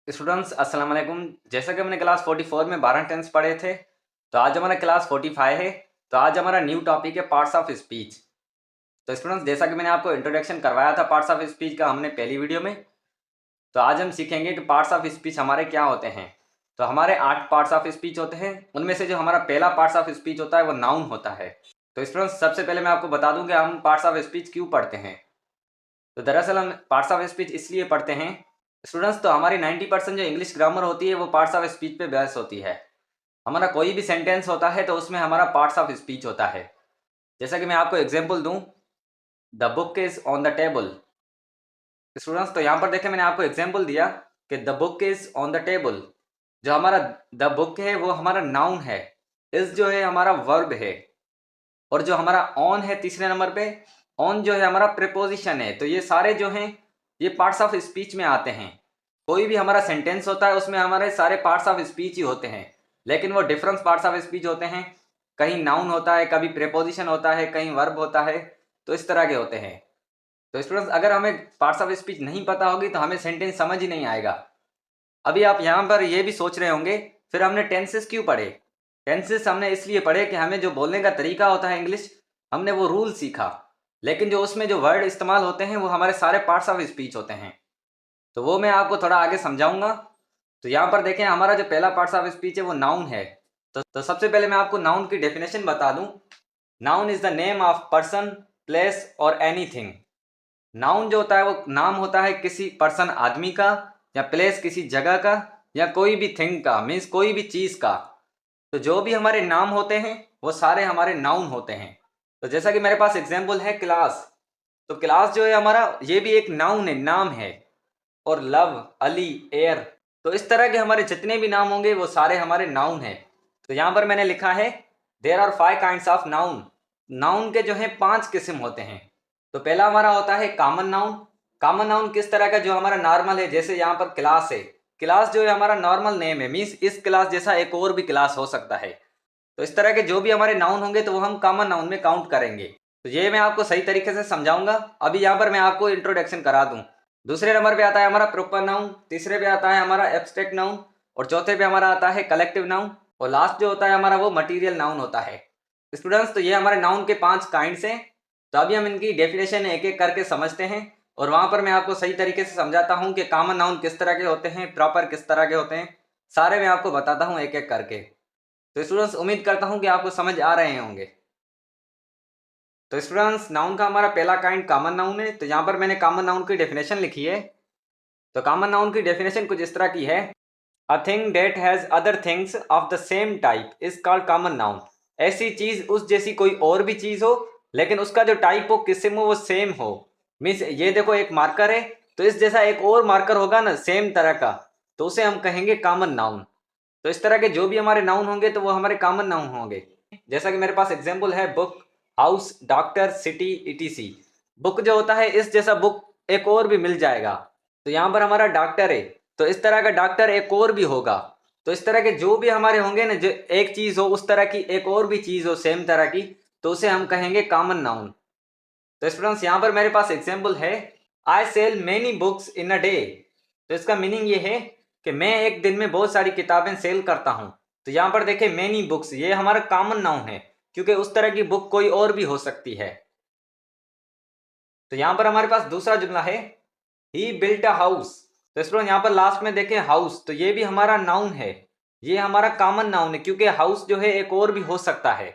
Students अस्सलाम वालेकुम। जैसा कि हमने क्लास 44 में 12 टेंस पढ़े थे, तो आज हमारा क्लास 45 है। तो आज हमारा न्यू टॉपिक है पार्ट्स ऑफ स्पीच। तो स्टूडेंट्स, जैसा कि मैंने आपको इंट्रोडक्शन करवाया था पार्ट्स ऑफ स्पीच का हमने पहली वीडियो में, तो आज हम सीखेंगे कि पार्ट्स ऑफ स्पीच हमारे क्या होते हैं। तो हमारे 8 पार्ट्स ऑफ स्पीच होते हैं। उनमें से जो हमारा पहला पार्ट्स ऑफ स्पीच होता है वो नाउन होता है। तो स्टूडेंट्स, सबसे पहले मैं आपको बता दूं कि हम पार्ट्स ऑफ स्पीच क्यों पढ़ते हैं। तो दरअसल हम पार्ट्स ऑफ स्पीच इसलिए पढ़ते हैं स्टूडेंट्स, तो हमारी 90% जो इंग्लिश ग्रामर होती है वो पार्ट्स ऑफ स्पीच पे बेस होती है। हमारा कोई भी सेंटेंस होता है तो उसमें हमारा पार्ट्स ऑफ स्पीच होता है। जैसा कि मैं आपको एग्जांपल दूं, the book is on the table. Students, तो यहाँ पर देखें मैंने आपको एग्जांपल दिया कि the book is on the table. जो हमारा द बुक है वो हमारा नाउन है, इज जो है हमारा वर्ब है, और जो हमारा ऑन है तीसरे नंबर पे, ऑन जो है हमारा प्रीपोजिशन है। तो ये सारे जो हैं ये पार्ट्स ऑफ स्पीच में आते हैं। कोई भी हमारा सेंटेंस होता है उसमें हमारे सारे पार्ट्स ऑफ स्पीच ही होते हैं, लेकिन वो डिफरेंस पार्ट्स ऑफ स्पीच होते हैं। कहीं नाउन होता है, कभी प्रीपोजिशन होता है, कहीं वर्ब होता है, तो इस तरह के होते हैं। तो स्टूडेंट्स, अगर हमें पार्ट्स ऑफ स्पीच नहीं पता होगी तो हमें सेंटेंस समझ ही नहीं आएगा। अभी आप यहाँ पर ये भी सोच रहे होंगे फिर हमने टेंसेस क्यों पढ़े। टेंसेस हमने इसलिए पढ़े कि हमें जो बोलने का तरीका होता है इंग्लिश, हमने वो रूल सीखा, लेकिन जो उसमें जो वर्ड इस्तेमाल होते हैं वो हमारे सारे पार्ट्स ऑफ स्पीच होते हैं। तो वो मैं आपको थोड़ा आगे समझाऊंगा। तो यहाँ पर देखें हमारा जो पहला पार्ट्स ऑफ स्पीच है वो नाउन है। तो सबसे पहले मैं आपको नाउन की डेफिनेशन बता दूं। Noun is the name of person, place और एनीथिंग। नाउन जो होता है वो नाम होता है किसी पर्सन आदमी का, या प्लेस किसी जगह का, या कोई भी थिंग का, मीन्स कोई भी चीज का। तो जो भी हमारे नाम होते हैं वो सारे हमारे नाउन होते हैं। तो जैसा कि मेरे पास एग्जाम्पल है क्लास, तो क्लास जो है हमारा ये भी एक नाउन है, नाम है। और लव, अली, एयर, तो इस तरह के हमारे जितने भी नाम होंगे वो सारे हमारे नाउन हैं। तो यहाँ पर मैंने लिखा है there are 5 kinds of noun. Noun के जो है 5 किस्म होते हैं। तो पहला हमारा होता है कॉमन नाउन। कॉमन नाउन किस तरह का, जो हमारा नॉर्मल है, जैसे यहाँ पर क्लास है। क्लास जो है हमारा नॉर्मल नेम है, मीन्स इस क्लास जैसा एक और भी क्लास हो सकता है। तो इस तरह के जो भी हमारे नाउन होंगे तो वो हम कॉमन नाउन में काउंट करेंगे। तो ये मैं आपको सही तरीके से समझाऊंगा। अभी यहाँ पर मैं आपको इंट्रोडक्शन करा दूं। दूसरे नंबर पे आता है हमारा प्रॉपर नाउन, तीसरे पे आता है हमारा एब्स्ट्रैक्ट नाउन, और चौथे पे हमारा आता है कलेक्टिव नाउन, और लास्ट जो होता है हमारा वो मटीरियल नाउन होता है। स्टूडेंट्स, तो ये हमारे नाउन के 5 काइंड्स हैं। तो अभी हम इनकी डेफिनेशन एक एक करके समझते हैं, और वहां पर मैं आपको सही तरीके से समझाता हूँ कि कॉमन नाउन किस तरह के होते हैं, प्रॉपर किस तरह के होते हैं, सारे मैं आपको बताता हूँ एक एक करके। तो स्टूडेंट्स, उम्मीद करता हूँ कि आपको समझ आ रहे होंगे। तो स्टूडेंट्स, नाउन का हमारा पहला काइंड कॉमन नाउन है। तो यहाँ पर मैंने कॉमन नाउन की डेफिनेशन लिखी है। तो कॉमन नाउन की डेफिनेशन कुछ इस तरह की है। A thing date has other things of the same type is called common noun. ऐसी चीज उस जैसी कोई और भी चीज हो, लेकिन उसका जो टाइप हो, किस्म हो, वो सेम हो। मीन्स ये देखो एक मार्कर है, तो इस जैसा एक और मार्कर होगा ना सेम तरह का, तो उसे हम कहेंगे कॉमन नाउन। तो इस तरह के जो भी हमारे नाउन होंगे तो वो हमारे कॉमन नाउन होंगे। जैसा कि मेरे पास एग्जाम्पल है book, house, doctor, city, etc. Book जो होता है इस जैसा बुक एक और भी मिल जाएगा। तो यहाँ पर हमारा डॉक्टर है, तो इस तरह का डॉक्टर एक और भी होगा। तो इस तरह के जो भी हमारे होंगे ना, जो एक चीज हो उस तरह की एक और भी चीज हो सेम तरह की, तो उसे हम कहेंगे कॉमन नाउन। तो स्टूडेंट्स, यहाँ पर मेरे पास एग्जाम्पल है I sell many books in a day. तो इसका मीनिंग ये है कि मैं एक दिन में बहुत सारी किताबें सेल करता हूँ। तो यहाँ पर देखें मेनी बुक्स, ये हमारा कॉमन नाउन है, क्योंकि उस तरह की बुक कोई और भी हो सकती है। तो यहाँ पर हमारे पास दूसरा जुमला है ही बिल्ट अ हाउस। तो स्टूडेंट, यहाँ पर लास्ट में देखें हाउस, तो ये भी हमारा नाउन है, ये हमारा कॉमन नाउन है, क्योंकि हाउस जो है एक और भी हो सकता है।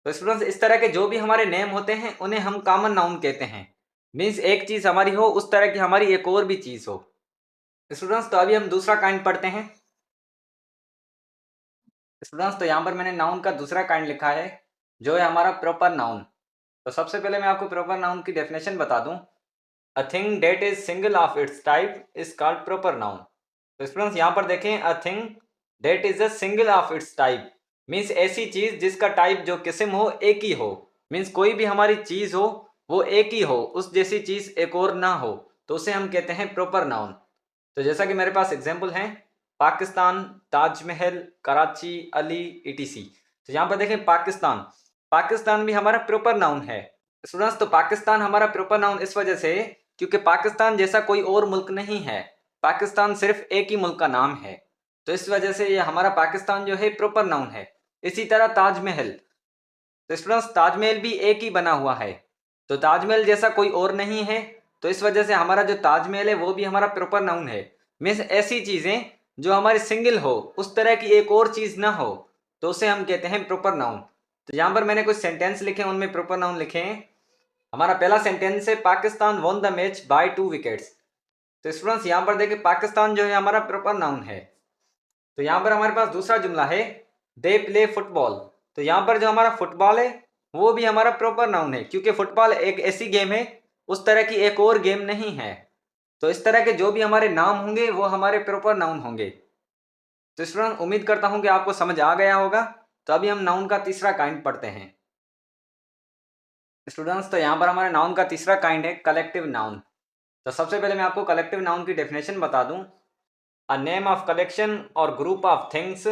तो स्टूडेंट्स, इस तरह के जो भी हमारे नेम होते हैं उन्हें हम कॉमन नाउन कहते हैं। मीन्स एक चीज हमारी हो उस तरह की हमारी एक और भी चीज हो। स्टूडेंट्स, तो अभी हम दूसरा काइंड पढ़ते हैं। स्टूडेंट्स, तो यहाँ पर मैंने नाउन का दूसरा काइंड लिखा है, जो है हमारा प्रॉपर नाउन। तो सबसे पहले मैं आपको प्रॉपर नाउन की डेफिनेशन बता दूं। A thing date is single of its type is called proper noun. तो स्टूडेंट्स, यहाँ पर देखें a thing date is a single of its type, means ऐसी चीज जिसका टाइप जो किस्म हो एक ही हो। मीन्स कोई भी हमारी चीज हो वो एक ही हो, उस जैसी चीज एक और ना हो, तो उसे हम कहते हैं प्रॉपर नाउन। तो जैसा कि मेरे पास एग्जाम्पल हैं पाकिस्तान, ताजमहल, कराची, अली, ईटीसी। तो यहाँ पर देखें पाकिस्तान, पाकिस्तान भी हमारा प्रॉपर नाउन है। स्टूडेंट्स, तो पाकिस्तान हमारा प्रॉपर नाउन इस वजह से क्योंकि पाकिस्तान जैसा कोई और मुल्क नहीं है। पाकिस्तान सिर्फ एक ही मुल्क का नाम है, तो इस वजह से ये हमारा पाकिस्तान जो है प्रॉपर नाउन है। इसी तरह ताजमहल, तो स्टूडेंट्स ताजमहल भी एक ही बना हुआ है, तो ताजमहल जैसा कोई और नहीं है, तो इस वजह से हमारा जो ताजमहल है वो भी हमारा प्रॉपर नाउन है। मीन्स ऐसी चीज़ें जो हमारी सिंगल हो, उस तरह की एक और चीज़ ना हो, तो उसे हम कहते हैं प्रॉपर नाउन। तो यहाँ पर मैंने कुछ सेंटेंस लिखे हैं, उनमें प्रॉपर नाउन लिखे हैं। हमारा पहला सेंटेंस है Pakistan won the match by 2 wickets. तो स्टूडेंट्स यहाँ पर देखिए पाकिस्तान जो है हमारा प्रॉपर नाउन है। तो यहाँ पर हमारे पास दूसरा जुमला है दे प्ले फुटबॉल। तो यहाँ पर जो हमारा फुटबॉल है वो भी हमारा प्रॉपर नाउन है, क्योंकि फुटबॉल एक ऐसी गेम है, उस तरह की एक और गेम नहीं है। तो इस तरह के जो भी हमारे नाम होंगे वो हमारे प्रॉपर नाउन होंगे। तो स्टूडेंट उम्मीद करता हूँ कि आपको समझ आ गया होगा। तो अभी हम नाउन का तीसरा काइंड पढ़ते हैं। स्टूडेंट्स तो यहाँ पर हमारे नाउन का तीसरा काइंड है कलेक्टिव नाउन। तो सबसे पहले मैं आपको कलेक्टिव नाउन की डेफिनेशन बता दूं। अ नेम ऑफ कलेक्शन और group of things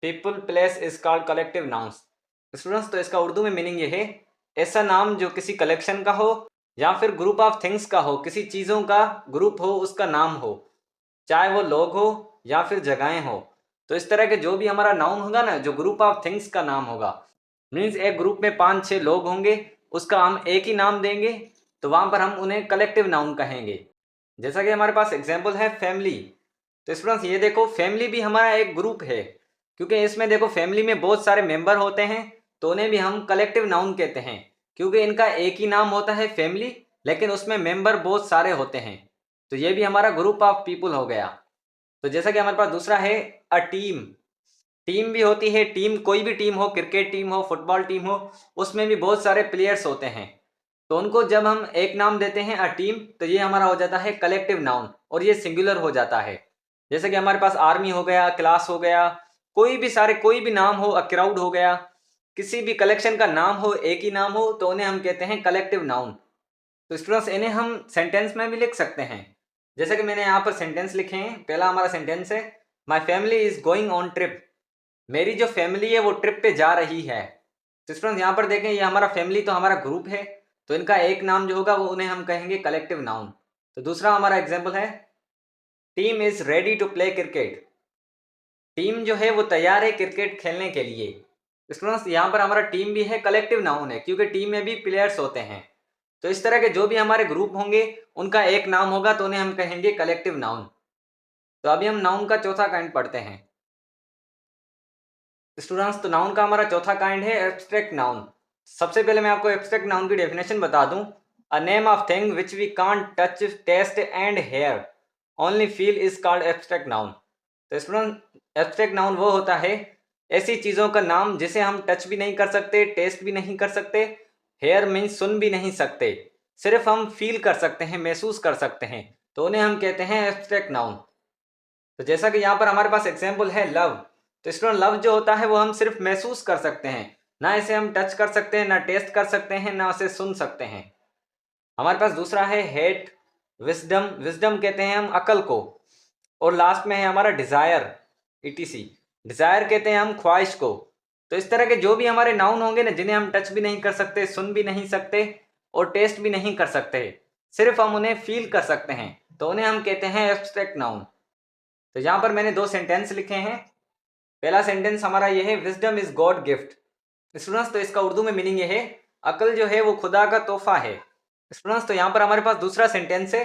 people place is called collective nouns. Students तो इसका उर्दू में मीनिंग ये है, ऐसा नाम जो किसी कलेक्शन का हो या फिर ग्रुप ऑफ थिंग्स का हो, किसी चीज़ों का ग्रुप हो उसका नाम हो, चाहे वो लोग हो या फिर जगहें हो। तो इस तरह के जो भी हमारा नाउन होगा ना, जो ग्रुप ऑफ थिंग्स का नाम होगा, मीन्स एक ग्रुप में 5-6 लोग होंगे, उसका हम एक ही नाम देंगे, तो वहाँ पर हम उन्हें कलेक्टिव नाउन कहेंगे। जैसा कि हमारे पास एग्जाम्पल है फैमिली। तो स्टूडेंट्स ये देखो फैमिली भी हमारा एक ग्रुप है, क्योंकि इसमें देखो फैमिली में बहुत सारे मेंबर होते हैं, तो उन्हें भी हम कलेक्टिव नाउन कहते हैं, क्योंकि इनका एक ही नाम होता है फैमिली, लेकिन उसमें मेंबर बहुत सारे होते हैं। तो ये भी हमारा ग्रुप ऑफ पीपल हो गया। तो जैसा कि हमारे पास दूसरा है अ टीम। टीम भी होती है, टीम कोई भी टीम हो, क्रिकेट टीम हो, फुटबॉल टीम हो, उसमें भी बहुत सारे प्लेयर्स होते हैं। तो उनको जब हम एक नाम देते हैं अ टीम, तो ये हमारा हो जाता है कलेक्टिव नाउन और ये सिंगुलर हो जाता है। जैसे कि हमारे पास आर्मी हो गया, क्लास हो गया, कोई भी नाम हो, अ क्राउड हो गया, किसी भी कलेक्शन का नाम हो, एक ही नाम हो, तो उन्हें हम कहते हैं कलेक्टिव नाउन। तो स्टूडेंट्स इन्हें हम सेंटेंस में भी लिख सकते हैं। जैसे कि मैंने यहाँ पर सेंटेंस लिखे हैं। पहला हमारा सेंटेंस है my family is going on trip. मेरी जो फैमिली है वो ट्रिप पे जा रही है। तो स्टूडेंट्स यहाँ पर देखें, ये हमारा फैमिली तो हमारा ग्रुप है, तो इनका एक नाम जो होगा वो उन्हें हम कहेंगे कलेक्टिव नाउन। तो दूसरा हमारा एग्जाम्पल है team is ready to play cricket. Team जो है वो तैयार है क्रिकेट खेलने के लिए। स्टूडेंट्स यहाँ पर हमारा टीम भी है कलेक्टिव नाउन है, क्योंकि टीम में भी प्लेयर्स होते हैं। तो इस तरह के जो भी हमारे ग्रुप होंगे उनका एक नाम होगा, तो उन्हें हम कहेंगे कलेक्टिव नाउन। तो अभी हम नाउन का चौथा काइंड पढ़ते हैं। स्टूडेंट्स तो नाउन का हमारा चौथा काइंड है एब्स्ट्रैक्ट नाउन। सबसे पहले मैं आपको एब्स्ट्रैक्ट नाउन की डेफिनेशन बता दूं। A name of thing which we can't touch, taste and hear, only feel is called abstract noun. तो स्टूडेंट एब्स्ट्रैक्ट नाउन वो होता है ऐसी चीज़ों का नाम जिसे हम टच भी नहीं कर सकते, टेस्ट भी नहीं कर सकते, हेयर मीन्स सुन भी नहीं सकते, सिर्फ हम फील कर सकते हैं, महसूस कर सकते हैं, तो उन्हें हम कहते हैं एब्स्ट्रैक्ट नाउन। तो जैसा कि यहाँ पर हमारे पास एग्जाम्पल है लव। तो स्टूडेंट लव जो होता है वो हम सिर्फ महसूस कर सकते हैं, ना इसे हम टच कर सकते हैं, ना टेस्ट कर सकते हैं, ना उसे सुन सकते हैं। हमारे पास दूसरा है हेट, विजडम। विजडम कहते हैं हम अकल को। और लास्ट में है हमारा डिज़ायर, ईटीसी। डिज़ायर कहते हैं हम ख्वाहिश को। तो इस तरह के जो भी हमारे नाउन होंगे ना, जिन्हें हम टच भी नहीं कर सकते, सुन भी नहीं सकते और टेस्ट भी नहीं कर सकते, सिर्फ हम उन्हें फील कर सकते हैं, तो उन्हें हम कहते हैं एब्स्ट्रैक्ट नाउन। तो यहाँ पर मैंने 2 सेंटेंस लिखे हैं। पहला सेंटेंस हमारा ये है wisdom is God gift. Students तो इसका उर्दू में मीनिंग ये है अकल जो है वो खुदा का तोहफा है। स्टूडेंट्स तो यहाँ पर हमारे पास दूसरा सेंटेंस है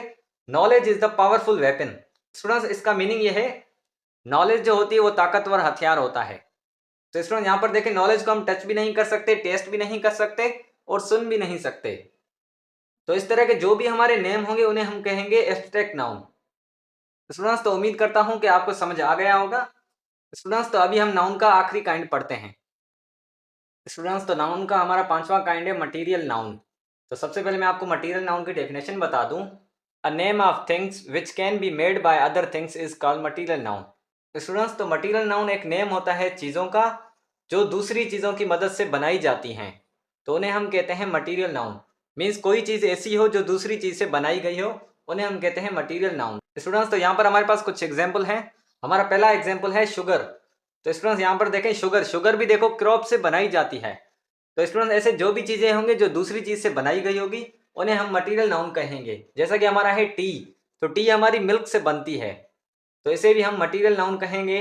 knowledge is the powerful weapon. Students इसका मीनिंग ये है नॉलेज जो होती है वो ताकतवर हथियार होता है। तो स्टूडेंट यहाँ पर देखें, नॉलेज को हम टच भी नहीं कर सकते, टेस्ट भी नहीं कर सकते और सुन भी नहीं सकते। तो इस तरह के जो भी हमारे नेम होंगे उन्हें हम कहेंगे एब्स्ट्रैक्ट नाउन। स्टूडेंट्स तो उम्मीद करता हूँ कि आपको समझ आ गया होगा। स्टूडेंट्स तो अभी हम नाउन का आखिरी काइंड पढ़ते हैं। स्टूडेंट्स तो नाउन का हमारा 5वां काइंड है मटीरियल नाउन। तो सबसे पहले मैं आपको मटीरियल नाउन की डेफिनेशन बता दूं। A name of things which can be made by other things is called material noun. Students तो मटीरियल नाउन एक नेम होता है चीज़ों का जो दूसरी चीज़ों की मदद से बनाई जाती हैं, तो उन्हें हम कहते हैं मटीरियल नाउन। मीन्स कोई चीज़ ऐसी हो जो दूसरी चीज़ से बनाई गई हो, उन्हें हम कहते हैं मटीरियल नाउन। स्टूडेंट्स तो यहाँ पर हमारे पास कुछ एग्जाम्पल हैं। हमारा पहला एग्जाम्पल है शुगर। तो स्टूडेंट्स यहाँ पर देखें शुगर भी देखो क्रॉप से बनाई जाती है। तो स्टूडेंट्स ऐसे जो भी चीज़ें होंगी जो दूसरी चीज़ से बनाई गई होगी उन्हें हम मटीरियल नाउन कहेंगे। जैसा कि हमारा है टी। तो टी हमारी मिल्क से बनती है, तो इसे भी हम मटेरियल नाउन कहेंगे।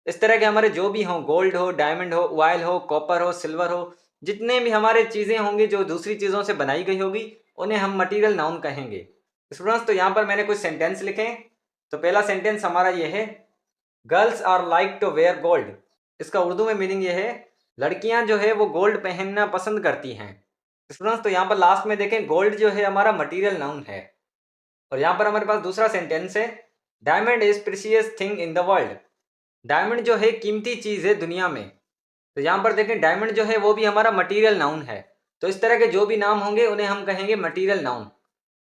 इस तरह के हमारे जो भी हों, गोल्ड हो, डायमंड हो, ऑयल हो, कॉपर हो, सिल्वर हो, जितने भी हमारे चीज़ें होंगी जो दूसरी चीज़ों से बनाई गई होगी, उन्हें हम मटेरियल नाउन कहेंगे। स्टूडेंट्स, तो यहाँ पर मैंने कुछ सेंटेंस लिखे। तो पहला सेंटेंस हमारा ये है, girls are like to wear gold. इसका उर्दू में मीनिंग ये है, लड़कियां जो है वो गोल्ड पहनना पसंद करती हैं। स्टूडेंट्स, तो यहाँ पर लास्ट में देखें, गोल्ड जो है हमारा मटेरियल नाउन है। और यहाँ पर हमारे पास दूसरा सेंटेंस है, diamond is precious thing in the world. Diamond जो है कीमती चीज़ है दुनिया में। तो यहाँ पर देखें, डायमंड जो है वो भी हमारा मटेरियल नाउन है। तो इस तरह के जो भी नाम होंगे उन्हें हम कहेंगे मटेरियल नाउन।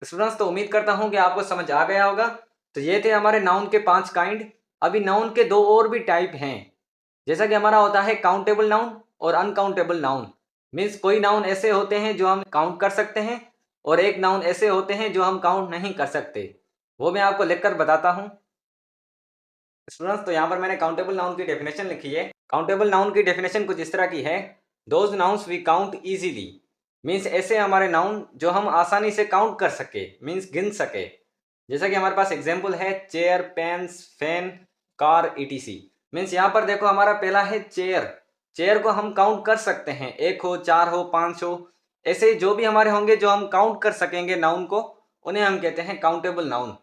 स्टूडेंट्स, तो उम्मीद करता हूँ कि आपको समझ आ गया होगा। तो ये थे हमारे नाउन के 5 काइंड। अभी नाउन के 2 और भी टाइप हैं, जैसा कि हमारा होता है काउंटेबल नाउन और अनकाउंटेबल नाउन। मीन्स कोई नाउन ऐसे होते हैं जो हम काउंट कर सकते हैं, और एक नाउन ऐसे होते हैं जो हम काउंट नहीं कर सकते। वो मैं आपको लिखकर बताता हूँ। स्टूडेंट्स, तो यहाँ पर मैंने काउंटेबल नाउन की डेफिनेशन लिखी है। काउंटेबल नाउन की डेफिनेशन कुछ इस तरह की है, those nouns we count easily. Means ऐसे हमारे नाउन जो हम आसानी से काउंट कर सके, मीन्स गिन सके। जैसा कि हमारे पास एग्जाम्पल है, chair, pens, fan, car, ETC. Means यहाँ पर देखो, हमारा पहला है चेयर। चेयर को हम काउंट कर सकते हैं, 1 हो, 4 हो, 5 हो। ऐसे जो भी हमारे होंगे जो हम काउंट कर सकेंगे नाउन को, उन्हें हम कहते हैं काउंटेबल नाउन।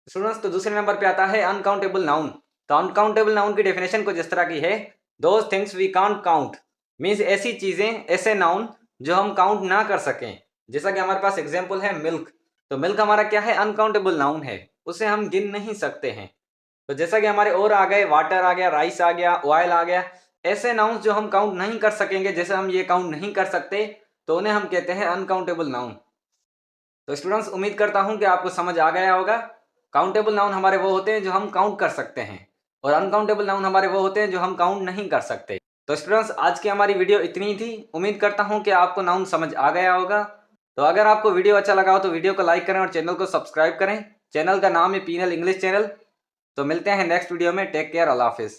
स्टूडेंट्स, तो दूसरे नंबर पे आता है अनकाउंटेबल नाउन। तो अनकाउंटेबल नाउन की डेफिनेशन कुछ इस तरह की है, those things we can't count. Means ऐसी चीज़ें, ऐसे नाउन जो हम काउंट ना कर सकें। जैसा कि हमारे पास एग्जाम्पल है मिल्क। तो मिल्क हमारा क्या है, अनकाउंटेबल नाउन है, उसे हम गिन नहीं सकते हैं। तो जैसा कि हमारे और आ गए, वाटर आ गया, राइस आ गया, ऑयल आ गया, ऐसे नाउन्स जो हम काउंट नहीं कर सकेंगे, जैसे हम ये काउंट नहीं कर सकते, तो उन्हें हम कहते हैं अनकाउंटेबल नाउन। तो स्टूडेंट्स, उम्मीद करता हूँ कि आपको समझ आ गया होगा। काउंटेबल नाउन हमारे वो होते हैं जो हम काउंट कर सकते हैं, और अनकाउंटेबल नाउन हमारे वो होते हैं जो हम काउंट नहीं कर सकते। तो स्टूडेंट्स, आज की हमारी वीडियो इतनी ही थी। उम्मीद करता हूँ कि आपको नाउन समझ आ गया होगा। तो अगर आपको वीडियो अच्छा लगा हो तो वीडियो को लाइक करें और चैनल को सब्सक्राइब करें। चैनल का नाम है पीनल इंग्लिश चैनल। तो मिलते हैं नेक्स्ट वीडियो में। टेक केयर, अल्लाह हाफिज़।